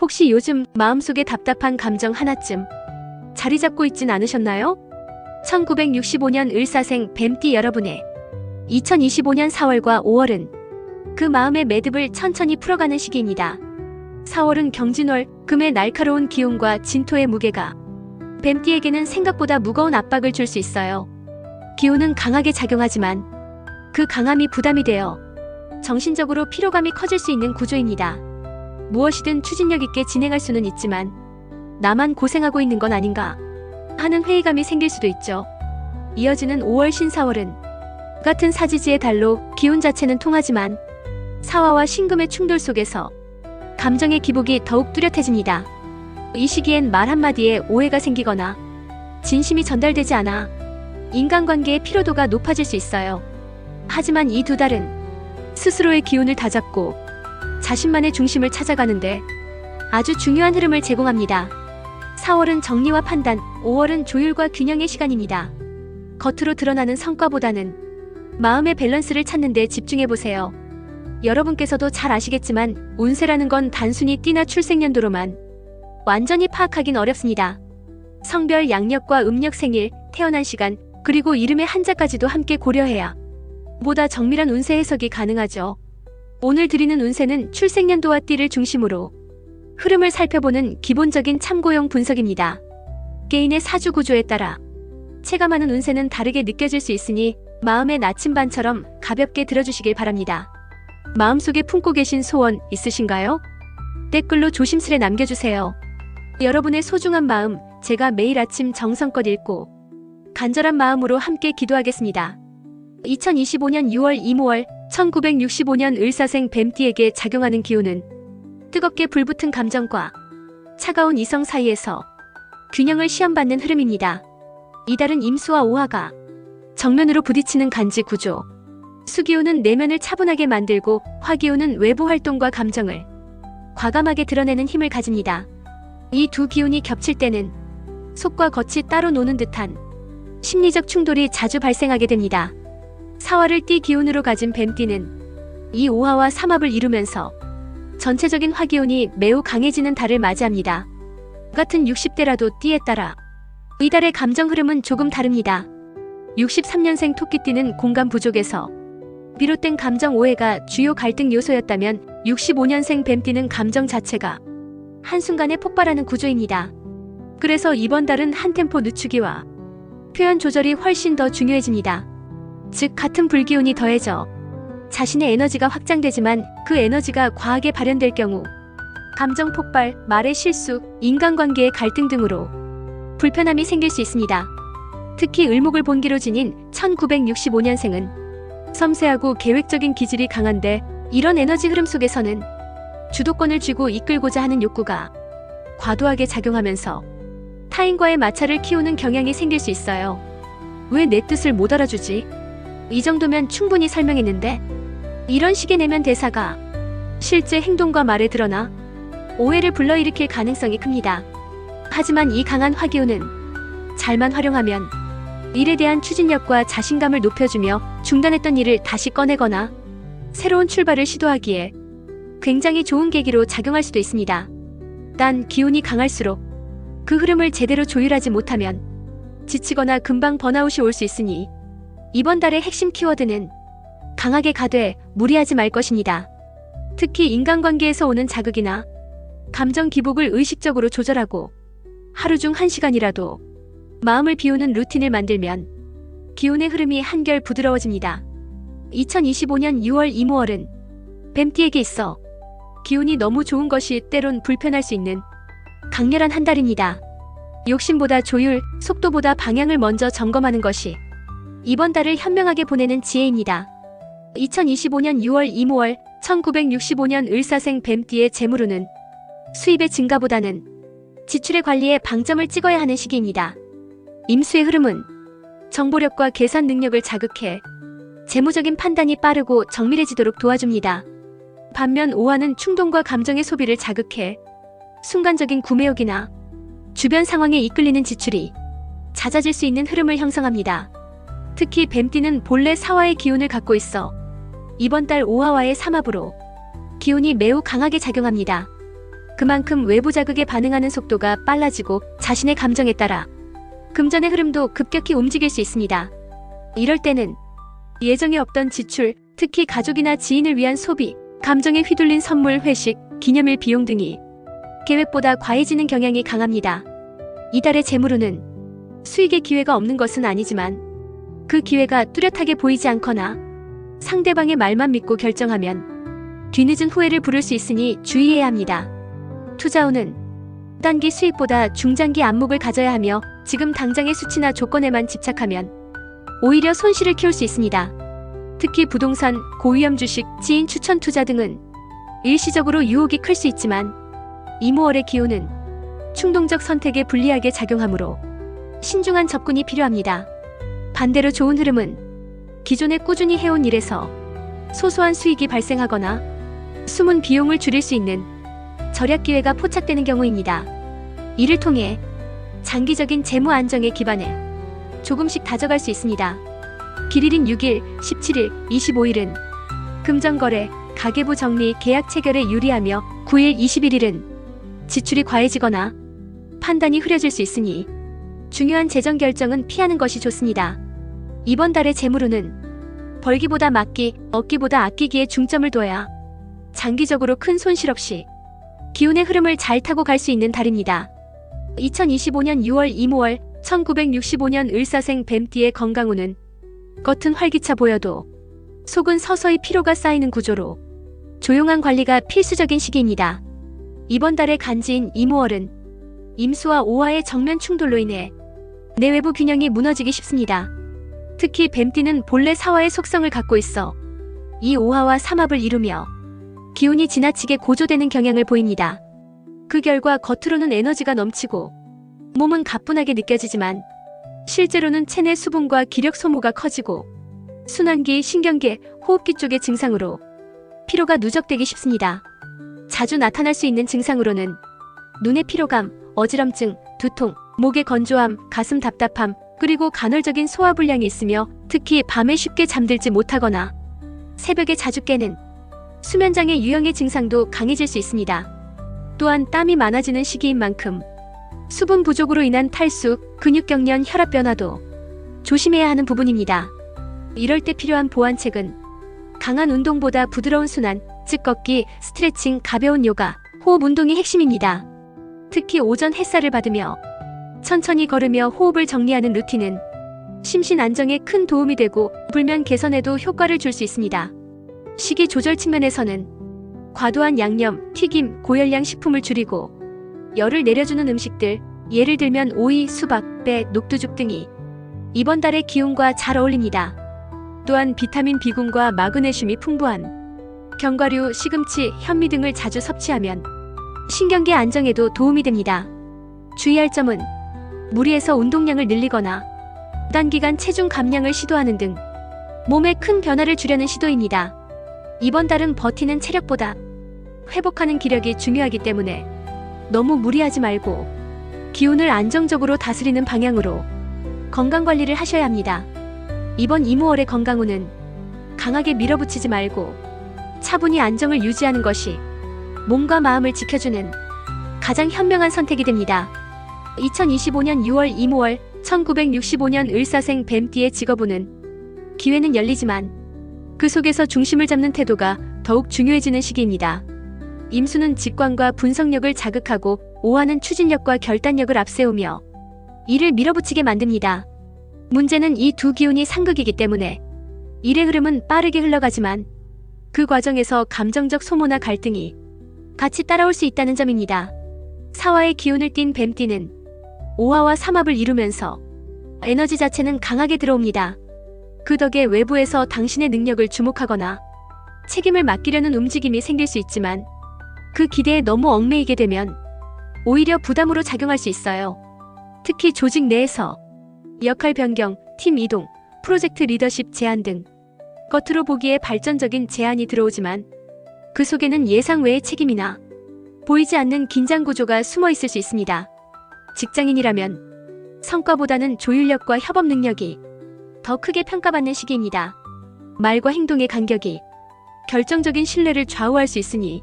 혹시 요즘 마음속에 답답한 감정 하나쯤 자리 잡고 있진 않으셨나요? 1965년 을사생 뱀띠 여러분의 2025년 4월과 5월은 그 마음의 매듭을 천천히 풀어가는 시기입니다. 4월은 경진월, 금의 날카로운 기운과 진토의 무게가 뱀띠에게는 생각보다 무거운 압박을 줄 수 있어요. 기운은 강하게 작용하지만 그 강함이 부담이 되어 정신적으로 피로감이 커질 수 있는 구조입니다. 무엇이든 추진력 있게 진행할 수는 있지만 나만 고생하고 있는 건 아닌가 하는 회의감이 생길 수도 있죠. 이어지는 5월 신사월은 같은 사지지의 달로 기운 자체는 통하지만 사화와 신금의 충돌 속에서 감정의 기복이 더욱 뚜렷해집니다. 이 시기엔 말 한마디에 오해가 생기거나 진심이 전달되지 않아 인간관계의 피로도가 높아질 수 있어요. 하지만 이 두 달은 스스로의 기운을 다잡고 자신만의 중심을 찾아가는데 아주 중요한 흐름을 제공합니다. 4월은 정리와 판단, 5월은 조율과 균형의 시간입니다. 겉으로 드러나는 성과보다는 마음의 밸런스를 찾는 데 집중해보세요. 여러분께서도 잘 아시겠지만 운세라는 건 단순히 띠나 출생연도로만 완전히 파악하긴 어렵습니다. 성별, 양력과 음력, 생일, 태어난 시간, 그리고 이름의 한자까지도 함께 고려해야 보다 정밀한 운세 해석이 가능하죠. 오늘 드리는 운세는 출생연도와 띠를 중심으로 흐름을 살펴보는 기본적인 참고용 분석입니다. 개인의 사주 구조에 따라 체감하는 운세는 다르게 느껴질 수 있으니 마음의 나침반처럼 가볍게 들어주시길 바랍니다. 마음속에 품고 계신 소원 있으신가요? 댓글로 조심스레 남겨주세요. 여러분의 소중한 마음 제가 매일 아침 정성껏 읽고 간절한 마음으로 함께 기도하겠습니다. 2025년 6월 이모월 1965년 을사생 뱀띠에게 작용하는 기운은 뜨겁게 불붙은 감정과 차가운 이성 사이에서 균형을 시험받는 흐름입니다. 이달은 임수와 오화가 정면으로 부딪히는 간지 구조. 수기운은 내면을 차분하게 만들고 화기운은 외부 활동과 감정을 과감하게 드러내는 힘을 가집니다. 이 두 기운이 겹칠 때는 속과 겉이 따로 노는 듯한 심리적 충돌이 자주 발생하게 됩니다. 사화를 띠 기운으로 가진 뱀띠는 이 오화와 삼합을 이루면서 전체적인 화기운이 매우 강해지는 달을 맞이합니다. 같은 60대라도 띠에 따라 이달의 감정 흐름은 조금 다릅니다. 63년생 토끼띠는 공감 부족에서 비롯된 감정 오해가 주요 갈등 요소였다면 65년생 뱀띠는 감정 자체가 한순간에 폭발하는 구조입니다. 그래서 이번 달은 한 템포 늦추기와 표현 조절이 훨씬 더 중요해집니다. 즉 같은 불기운이 더해져 자신의 에너지가 확장되지만 그 에너지가 과하게 발현될 경우 감정 폭발, 말의 실수, 인간관계의 갈등 등으로 불편함이 생길 수 있습니다. 특히 을목을 본기로 지닌 1965년생은 섬세하고 계획적인 기질이 강한데 이런 에너지 흐름 속에서는 주도권을 쥐고 이끌고자 하는 욕구가 과도하게 작용하면서 타인과의 마찰을 키우는 경향이 생길 수 있어요. 왜 내 뜻을 못 알아주지? 이 정도면 충분히 설명했는데 이런 식의 내면 대사가 실제 행동과 말에 드러나 오해를 불러일으킬 가능성이 큽니다. 하지만 이 강한 화기운은 잘만 활용하면 일에 대한 추진력과 자신감을 높여주며 중단했던 일을 다시 꺼내거나 새로운 출발을 시도하기에 굉장히 좋은 계기로 작용할 수도 있습니다. 단 기운이 강할수록 그 흐름을 제대로 조율하지 못하면 지치거나 금방 번아웃이 올 수 있으니 이번 달의 핵심 키워드는 강하게 가되 무리하지 말 것입니다. 특히 인간관계에서 오는 자극이나 감정 기복을 의식적으로 조절하고 하루 중 1시간이라도 마음을 비우는 루틴을 만들면 기운의 흐름이 한결 부드러워집니다. 2025년 6월 이모월은 뱀띠에게 있어 기운이 너무 좋은 것이 때론 불편할 수 있는 강렬한 한 달입니다. 욕심보다 조율, 속도보다 방향을 먼저 점검하는 것이 이번 달을 현명하게 보내는 지혜입니다. 2025년 6월 이모월 1965년 을사생 뱀띠의 재물운은 수입의 증가보다는 지출의 관리에 방점을 찍어야 하는 시기입니다. 임수의 흐름은 정보력과 계산 능력을 자극해 재무적인 판단이 빠르고 정밀해지도록 도와줍니다. 반면 오화는 충동과 감정의 소비를 자극해 순간적인 구매욕이나 주변 상황에 이끌리는 지출이 잦아질 수 있는 흐름을 형성합니다. 특히 뱀띠는 본래 사화의 기운을 갖고 있어 이번 달 오화와의 삼합으로 기운이 매우 강하게 작용합니다. 그만큼 외부 자극에 반응하는 속도가 빨라지고 자신의 감정에 따라 금전의 흐름도 급격히 움직일 수 있습니다. 이럴 때는 예정에 없던 지출, 특히 가족이나 지인을 위한 소비, 감정에 휘둘린 선물, 회식, 기념일 비용 등이 계획보다 과해지는 경향이 강합니다. 이달의 재물운은 수익의 기회가 없는 것은 아니지만 그 기회가 뚜렷하게 보이지 않거나 상대방의 말만 믿고 결정하면 뒤늦은 후회를 부를 수 있으니 주의해야 합니다. 투자운은 단기 수익보다 중장기 안목을 가져야 하며 지금 당장의 수치나 조건에만 집착하면 오히려 손실을 키울 수 있습니다. 특히 부동산, 고위험 주식, 지인 추천 투자 등은 일시적으로 유혹이 클 수 있지만 이모월의 기운은 충동적 선택에 불리하게 작용하므로 신중한 접근이 필요합니다. 반대로 좋은 흐름은 기존에 꾸준히 해온 일에서 소소한 수익이 발생하거나 숨은 비용을 줄일 수 있는 절약 기회가 포착되는 경우입니다. 이를 통해 장기적인 재무 안정에 기반해 조금씩 다져갈 수 있습니다. 길일인 6일, 17일, 25일은 금전거래, 가계부 정리, 계약 체결에 유리하며 9일, 21일은 지출이 과해지거나 판단이 흐려질 수 있으니 중요한 재정 결정은 피하는 것이 좋습니다. 이번 달의 재물운은 벌기보다 막기, 얻기보다 아끼기에 중점을 둬야 장기적으로 큰 손실 없이 기운의 흐름을 잘 타고 갈 수 있는 달입니다. 2025년 6월 이모월 1965년 을사생 뱀띠의 건강운은 겉은 활기차 보여도 속은 서서히 피로가 쌓이는 구조로 조용한 관리가 필수적인 시기입니다. 이번 달의 간지인 이모월은 임수와 오화의 정면 충돌로 인해 내외부 균형이 무너지기 쉽습니다. 특히 뱀띠는 본래 사화의 속성을 갖고 있어 이 오화와 삼합을 이루며 기운이 지나치게 고조되는 경향을 보입니다. 그 결과 겉으로는 에너지가 넘치고 몸은 가뿐하게 느껴지지만 실제로는 체내 수분과 기력 소모가 커지고 순환기, 신경계, 호흡기 쪽의 증상으로 피로가 누적되기 쉽습니다. 자주 나타날 수 있는 증상으로는 눈의 피로감, 어지럼증, 두통, 목의 건조함, 가슴 답답함, 그리고 간헐적인 소화불량이 있으며 특히 밤에 쉽게 잠들지 못하거나 새벽에 자주 깨는 수면장애 유형의 증상도 강해질 수 있습니다. 또한 땀이 많아지는 시기인 만큼 수분 부족으로 인한 탈수, 근육경련, 혈압 변화도 조심해야 하는 부분입니다. 이럴 때 필요한 보완책은 강한 운동보다 부드러운 순환, 즉 걷기, 스트레칭, 가벼운 요가, 호흡 운동이 핵심입니다. 특히 오전 햇살을 받으며 천천히 걸으며 호흡을 정리하는 루틴은 심신 안정에 큰 도움이 되고 불면 개선에도 효과를 줄 수 있습니다. 식이 조절 측면에서는 과도한 양념, 튀김, 고열량 식품을 줄이고 열을 내려주는 음식들, 예를 들면 오이, 수박, 배, 녹두죽 등이 이번 달의 기운과 잘 어울립니다. 또한 비타민 B군과 마그네슘이 풍부한 견과류, 시금치, 현미 등을 자주 섭취하면 신경계 안정에도 도움이 됩니다. 주의할 점은 무리해서 운동량을 늘리거나 단기간 체중 감량을 시도하는 등 몸에 큰 변화를 주려는 시도입니다. 이번 달은 버티는 체력보다 회복하는 기력이 중요하기 때문에 너무 무리하지 말고 기운을 안정적으로 다스리는 방향으로 건강관리를 하셔야 합니다. 이번 이모월의 건강운은 강하게 밀어붙이지 말고 차분히 안정을 유지하는 것이 몸과 마음을 지켜주는 가장 현명한 선택이 됩니다. 2025년 6월 이모월 1965년 을사생 뱀띠의 직업운은 기회는 열리지만 그 속에서 중심을 잡는 태도가 더욱 중요해지는 시기입니다. 임수는 직관과 분석력을 자극하고 오화는 추진력과 결단력을 앞세우며 일을 밀어붙이게 만듭니다. 문제는 이 두 기운이 상극이기 때문에 일의 흐름은 빠르게 흘러가지만 그 과정에서 감정적 소모나 갈등이 같이 따라올 수 있다는 점입니다. 사화의 기운을 띤 뱀띠는 오화와 삼합을 이루면서 에너지 자체는 강하게 들어옵니다. 그 덕에 외부에서 당신의 능력을 주목하거나 책임을 맡기려는 움직임이 생길 수 있지만 그 기대에 너무 얽매이게 되면 오히려 부담으로 작용할 수 있어요. 특히 조직 내에서 역할 변경, 팀 이동, 프로젝트 리더십 제안 등 겉으로 보기에 발전적인 제안이 들어오지만 그 속에는 예상 외의 책임이나 보이지 않는 긴장 구조가 숨어 있을 수 있습니다. 직장인이라면 성과보다는 조율력과 협업 능력이 더 크게 평가받는 시기입니다. 말과 행동의 간격이 결정적인 신뢰를 좌우할 수 있으니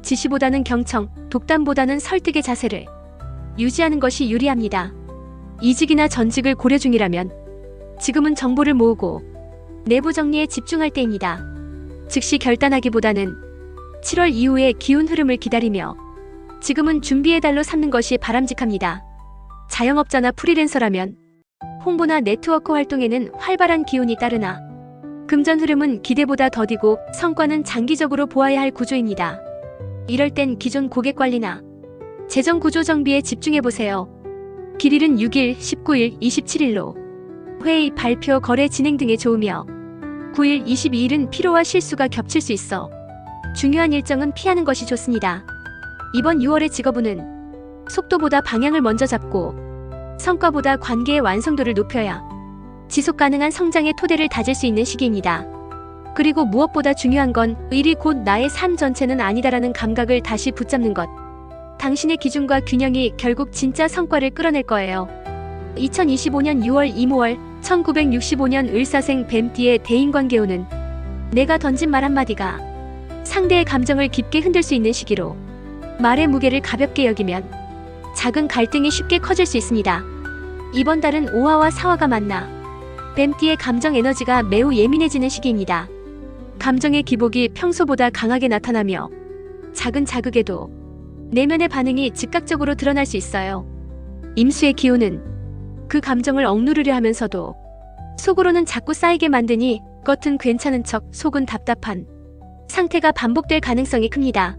지시보다는 경청, 독담보다는 설득의 자세를 유지하는 것이 유리합니다. 이직이나 전직을 고려 중이라면 지금은 정보를 모으고 내부 정리에 집중할 때입니다. 즉시 결단하기보다는 7월 이후의 기운 흐름을 기다리며 지금은 준비의 달로 삼는 것이 바람직합니다. 자영업자나 프리랜서라면 홍보나 네트워크 활동에는 활발한 기운이 따르나 금전 흐름은 기대보다 더디고 성과는 장기적으로 보아야 할 구조입니다. 이럴 땐 기존 고객 관리나 재정 구조 정비에 집중해보세요. 길일은 6일, 19일, 27일로 회의, 발표, 거래 진행 등에 좋으며 9일, 22일은 피로와 실수가 겹칠 수 있어 중요한 일정은 피하는 것이 좋습니다. 이번 6월의 직업운은 속도보다 방향을 먼저 잡고 성과보다 관계의 완성도를 높여야 지속 가능한 성장의 토대를 다질 수 있는 시기입니다. 그리고 무엇보다 중요한 건 일이 곧 나의 삶 전체는 아니다라는 감각을 다시 붙잡는 것. 당신의 기준과 균형이 결국 진짜 성과를 끌어낼 거예요. 2025년 6월 이모월 1965년 을사생 뱀띠의 대인관계운은 내가 던진 말 한마디가 상대의 감정을 깊게 흔들 수 있는 시기로 말의 무게를 가볍게 여기면 작은 갈등이 쉽게 커질 수 있습니다. 이번 달은 오화와 사화가 만나 뱀띠의 감정 에너지가 매우 예민해지는 시기입니다. 감정의 기복이 평소보다 강하게 나타나며 작은 자극에도 내면의 반응이 즉각적으로 드러날 수 있어요. 임수의 기운은 그 감정을 억누르려 하면서도 속으로는 자꾸 쌓이게 만드니 겉은 괜찮은 척 속은 답답한 상태가 반복될 가능성이 큽니다.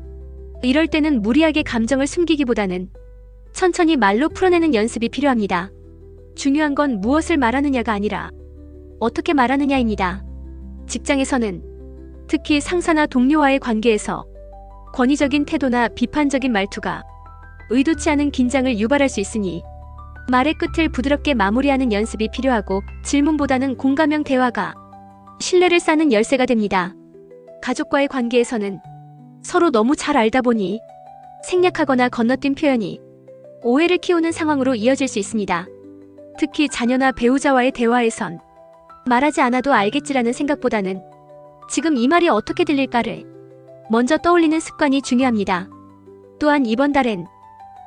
이럴 때는 무리하게 감정을 숨기기보다는 천천히 말로 풀어내는 연습이 필요합니다. 중요한 건 무엇을 말하느냐가 아니라 어떻게 말하느냐입니다. 직장에서는 특히 상사나 동료와의 관계에서 권위적인 태도나 비판적인 말투가 의도치 않은 긴장을 유발할 수 있으니 말의 끝을 부드럽게 마무리하는 연습이 필요하고 질문보다는 공감형 대화가 신뢰를 쌓는 열쇠가 됩니다. 가족과의 관계에서는 서로 너무 잘 알다 보니 생략하거나 건너뛴 표현이 오해를 키우는 상황으로 이어질 수 있습니다. 특히 자녀나 배우자와의 대화에선 말하지 않아도 알겠지라는 생각보다는 지금 이 말이 어떻게 들릴까를 먼저 떠올리는 습관이 중요합니다. 또한 이번 달엔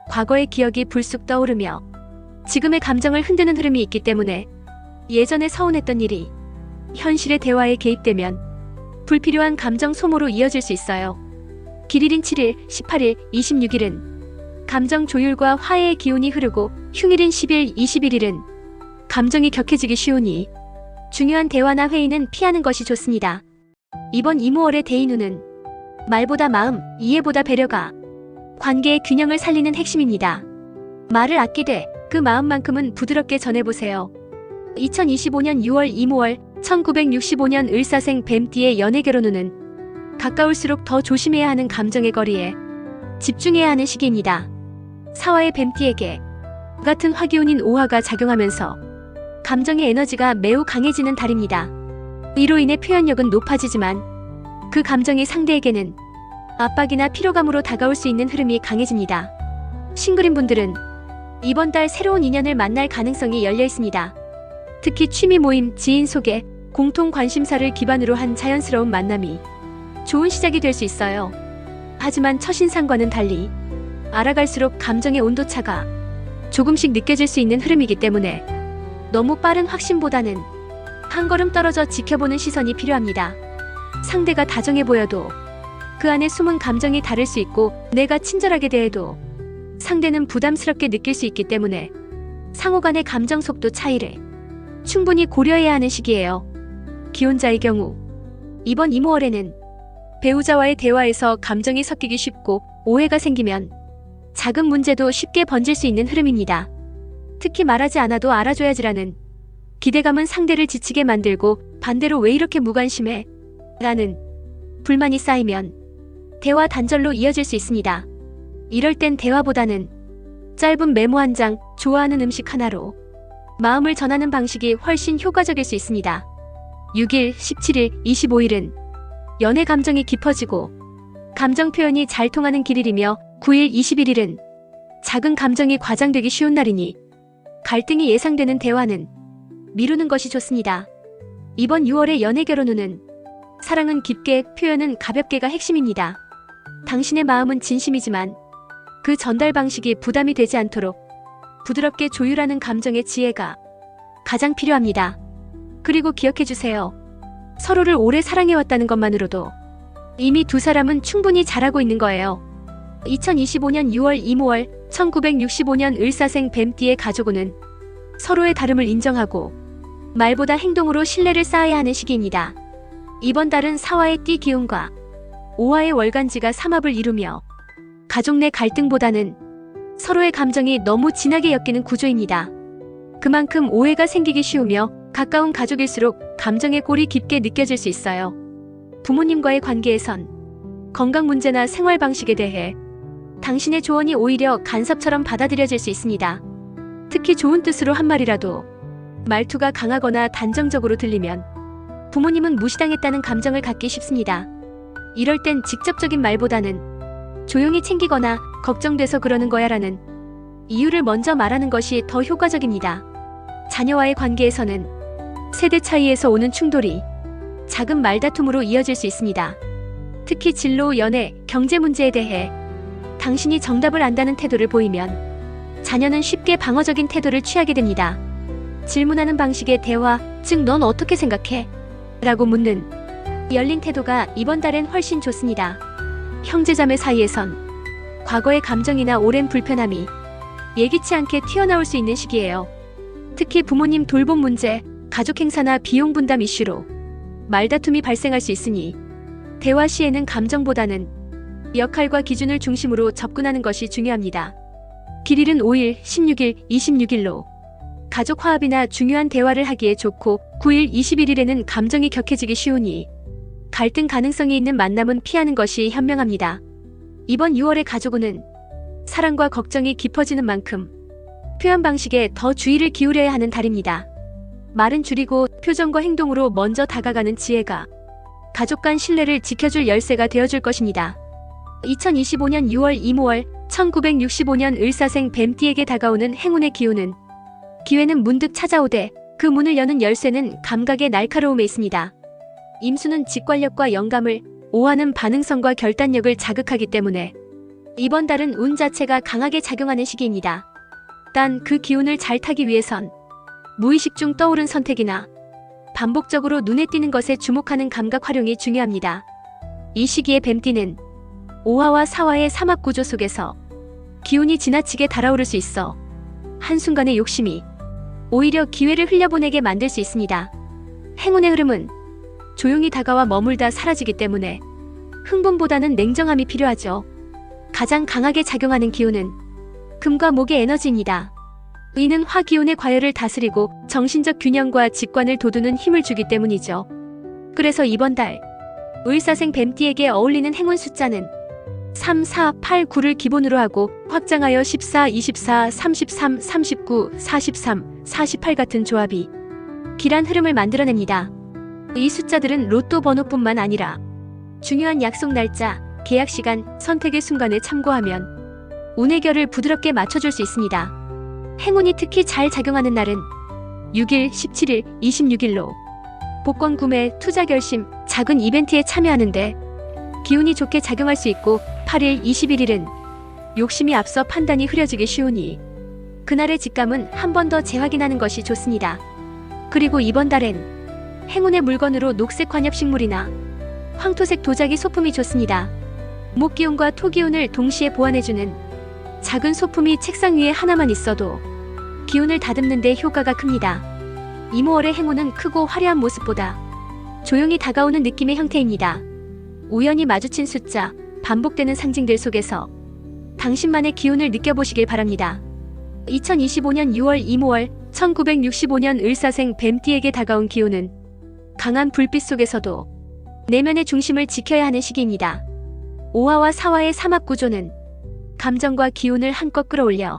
과거의 기억이 불쑥 떠오르며 지금의 감정을 흔드는 흐름이 있기 때문에 예전에 서운했던 일이 현실의 대화에 개입되면 불필요한 감정 소모로 이어질 수 있어요. 길일인 7일, 18일, 26일은 감정 조율과 화해의 기운이 흐르고 흉일인 10일, 21일은 감정이 격해지기 쉬우니 중요한 대화나 회의는 피하는 것이 좋습니다. 이번 이모월의 대인운은 말보다 마음, 이해보다 배려가 관계의 균형을 살리는 핵심입니다. 말을 아끼되 그 마음만큼은 부드럽게 전해보세요. 2025년 6월 이모월 1965년 을사생 뱀띠의 연애결혼운은 가까울수록 더 조심해야 하는 감정의 거리에 집중해야 하는 시기입니다. 사화의 뱀띠에게 같은 화기운인 오화가 작용하면서 감정의 에너지가 매우 강해지는 달입니다. 이로 인해 표현력은 높아지지만 그 감정이 상대에게는 압박이나 피로감으로 다가올 수 있는 흐름이 강해집니다. 싱글인 분들은 이번 달 새로운 인연을 만날 가능성이 열려 있습니다. 특히 취미 모임, 지인 소개, 공통 관심사를 기반으로 한 자연스러운 만남이 좋은 시작이 될 수 있어요. 하지만 첫인상과는 달리 알아갈수록 감정의 온도차가 조금씩 느껴질 수 있는 흐름이기 때문에 너무 빠른 확신보다는 한 걸음 떨어져 지켜보는 시선이 필요합니다. 상대가 다정해 보여도 그 안에 숨은 감정이 다를 수 있고 내가 친절하게 대해도 상대는 부담스럽게 느낄 수 있기 때문에 상호 간의 감정 속도 차이를 충분히 고려해야 하는 시기예요. 기혼자의 경우 이번 이모월에는 배우자와의 대화에서 감정이 섞이기 쉽고 오해가 생기면 작은 문제도 쉽게 번질 수 있는 흐름입니다. 특히 말하지 않아도 알아줘야지라는 기대감은 상대를 지치게 만들고 반대로 왜 이렇게 무관심해? 라는 불만이 쌓이면 대화 단절로 이어질 수 있습니다. 이럴 땐 대화보다는 짧은 메모 한 장, 좋아하는 음식 하나로 마음을 전하는 방식이 훨씬 효과적일 수 있습니다. 6일, 17일, 25일은 연애 감정이 깊어지고 감정 표현이 잘 통하는 길일이며 9일, 21일은 작은 감정이 과장되기 쉬운 날이니 갈등이 예상되는 대화는 미루는 것이 좋습니다. 이번 6월의 연애 결혼운은 사랑은 깊게, 표현은 가볍게가 핵심입니다. 당신의 마음은 진심이지만 그 전달 방식이 부담이 되지 않도록 부드럽게 조율하는 감정의 지혜가 가장 필요합니다. 그리고 기억해주세요. 서로를 오래 사랑해왔다는 것만으로도 이미 두 사람은 충분히 잘하고 있는 거예요. 2025년 6월 이모월 1965년 을사생 뱀띠의 가족운은 서로의 다름을 인정하고 말보다 행동으로 신뢰를 쌓아야 하는 시기입니다. 이번 달은 사화의 띠 기운과 오화의 월간지가 삼합을 이루며 가족 내 갈등보다는 서로의 감정이 너무 진하게 엮이는 구조입니다. 그만큼 오해가 생기기 쉬우며 가까운 가족일수록 감정의 골이 깊게 느껴질 수 있어요. 부모님과의 관계에선 건강 문제나 생활 방식에 대해 당신의 조언이 오히려 간섭처럼 받아들여질 수 있습니다. 특히 좋은 뜻으로 한 말이라도 말투가 강하거나 단정적으로 들리면 부모님은 무시당했다는 감정을 갖기 쉽습니다. 이럴 땐 직접적인 말보다는 조용히 챙기거나 걱정돼서 그러는 거야 라는 이유를 먼저 말하는 것이 더 효과적입니다. 자녀와의 관계에서는 세대 차이에서 오는 충돌이 작은 말다툼으로 이어질 수 있습니다. 특히 진로, 연애, 경제 문제에 대해 당신이 정답을 안다는 태도를 보이면 자녀는 쉽게 방어적인 태도를 취하게 됩니다. 질문하는 방식의 대화, 즉 넌 어떻게 생각해? 라고 묻는 열린 태도가 이번 달엔 훨씬 좋습니다. 형제자매 사이에선 과거의 감정이나 오랜 불편함이 예기치 않게 튀어나올 수 있는 시기예요. 특히 부모님 돌봄 문제, 가족 행사나 비용 분담 이슈로 말다툼이 발생할 수 있으니 대화 시에는 감정보다는 역할과 기준을 중심으로 접근하는 것이 중요합니다. 길일은 5일, 16일, 26일로 가족 화합이나 중요한 대화를 하기에 좋고 9일, 21일에는 감정이 격해지기 쉬우니 갈등 가능성이 있는 만남은 피하는 것이 현명합니다. 이번 6월의 가족운은 사랑과 걱정이 깊어지는 만큼 표현 방식에 더 주의를 기울여야 하는 달입니다. 말은 줄이고 표정과 행동으로 먼저 다가가는 지혜가 가족 간 신뢰를 지켜줄 열쇠가 되어줄 것입니다. 2025년 6월 이모월 1965년 을사생 뱀띠에게 다가오는 행운의 기운은 기회는 문득 찾아오되 그 문을 여는 열쇠는 감각의 날카로움에 있습니다. 임수는 직관력과 영감을, 오화는 반응성과 결단력을 자극하기 때문에 이번 달은 운 자체가 강하게 작용하는 시기입니다. 단 그 기운을 잘 타기 위해선 무의식 중 떠오른 선택이나 반복적으로 눈에 띄는 것에 주목하는 감각 활용이 중요합니다. 이 시기의 뱀띠는 오화와 사화의 삼합 구조 속에서 기운이 지나치게 달아오를 수 있어 한순간의 욕심이 오히려 기회를 흘려보내게 만들 수 있습니다. 행운의 흐름은 조용히 다가와 머물다 사라지기 때문에 흥분보다는 냉정함이 필요하죠. 가장 강하게 작용하는 기운은 금과 목의 에너지입니다. 의는 화 기운의 과열을 다스리고 정신적 균형과 직관을 돋우는 힘을 주기 때문이죠. 그래서 이번 달 을사생 뱀띠에게 어울리는 행운 숫자는 3, 4, 8, 9를 기본으로 하고 확장하여 14, 24, 33, 39, 43, 48 같은 조합이 길한 흐름을 만들어냅니다. 이 숫자들은 로또 번호뿐만 아니라 중요한 약속 날짜, 계약 시간, 선택의 순간에 참고하면 운의 결을 부드럽게 맞춰줄 수 있습니다. 행운이 특히 잘 작용하는 날은 6일, 17일, 26일로 복권 구매, 투자 결심, 작은 이벤트에 참여하는데 기운이 좋게 작용할 수 있고 8일, 21일은 욕심이 앞서 판단이 흐려지기 쉬우니 그날의 직감은 한 번 더 재확인하는 것이 좋습니다. 그리고 이번 달엔 행운의 물건으로 녹색 관엽식물이나 황토색 도자기 소품이 좋습니다. 목기운과 토기운을 동시에 보완해주는 작은 소품이 책상 위에 하나만 있어도 기운을 다듬는 데 효과가 큽니다. 이모월의 행운은 크고 화려한 모습보다 조용히 다가오는 느낌의 형태입니다. 우연히 마주친 숫자, 반복되는 상징들 속에서 당신만의 기운을 느껴보시길 바랍니다. 2025년 6월 이모월 1965년 을사생 뱀띠에게 다가온 기운은 강한 불빛 속에서도 내면의 중심을 지켜야 하는 시기입니다. 오화와 사화의 삼합 구조는 감정과 기운을 한껏 끌어올려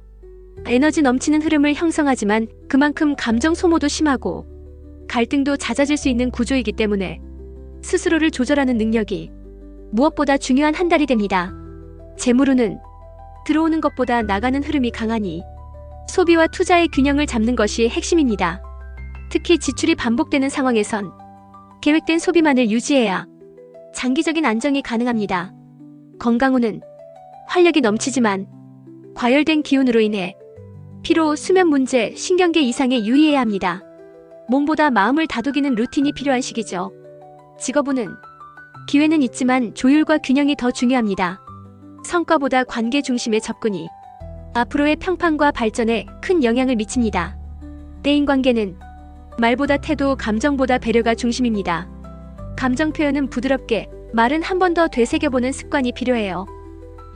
에너지 넘치는 흐름을 형성하지만 그만큼 감정 소모도 심하고 갈등도 잦아질 수 있는 구조이기 때문에 스스로를 조절하는 능력이 무엇보다 중요한 한 달이 됩니다. 재물운은 들어오는 것보다 나가는 흐름이 강하니 소비와 투자의 균형을 잡는 것이 핵심입니다. 특히 지출이 반복되는 상황에선 계획된 소비만을 유지해야 장기적인 안정이 가능합니다. 건강운은 활력이 넘치지만 과열된 기운으로 인해 피로, 수면 문제, 신경계 이상에 유의해야 합니다. 몸보다 마음을 다독이는 루틴이 필요한 시기죠. 직업운은 기회는 있지만 조율과 균형이 더 중요합니다. 성과보다 관계 중심의 접근이 앞으로의 평판과 발전에 큰 영향을 미칩니다. 대인관계는 말보다 태도, 감정보다 배려가 중심입니다. 감정 표현은 부드럽게, 말은 한 번 더 되새겨보는 습관이 필요해요.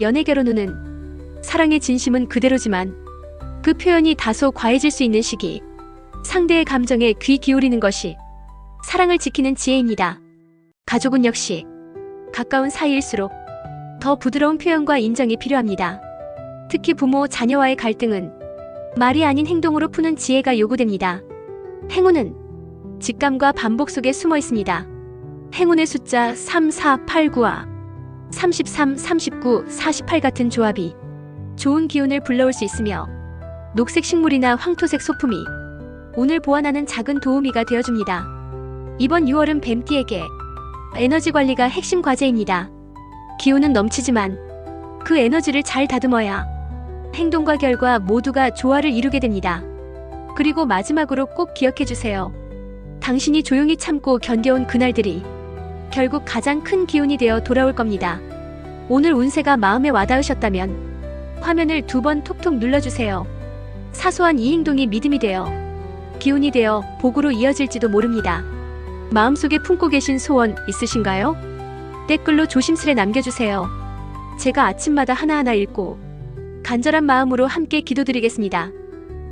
연애 결혼운은 사랑의 진심은 그대로지만 그 표현이 다소 과해질 수 있는 시기, 상대의 감정에 귀 기울이는 것이 사랑을 지키는 지혜입니다. 가족은 역시 가까운 사이일수록 더 부드러운 표현과 인정이 필요합니다. 특히 부모, 자녀와의 갈등은 말이 아닌 행동으로 푸는 지혜가 요구됩니다. 행운은 직감과 반복 속에 숨어 있습니다. 행운의 숫자 3, 4, 8, 9와 33, 39, 48 같은 조합이 좋은 기운을 불러올 수 있으며 녹색 식물이나 황토색 소품이 운을 보완하는 작은 도우미가 되어줍니다. 이번 6월은 뱀띠에게 에너지 관리가 핵심 과제입니다. 기운은 넘치지만 그 에너지를 잘 다듬어야 행동과 결과 모두가 조화를 이루게 됩니다. 그리고 마지막으로 꼭 기억해주세요. 당신이 조용히 참고 견뎌온 그날들이 결국 가장 큰 기운이 되어 돌아올 겁니다. 오늘 운세가 마음에 와닿으셨다면 화면을 2번 톡톡 눌러주세요. 사소한 이 행동이 믿음이 되어 기운이 되어 복으로 이어질지도 모릅니다. 마음속에 품고 계신 소원 있으신가요? 댓글로 조심스레 남겨주세요. 제가 아침마다 하나하나 읽고 간절한 마음으로 함께 기도드리겠습니다.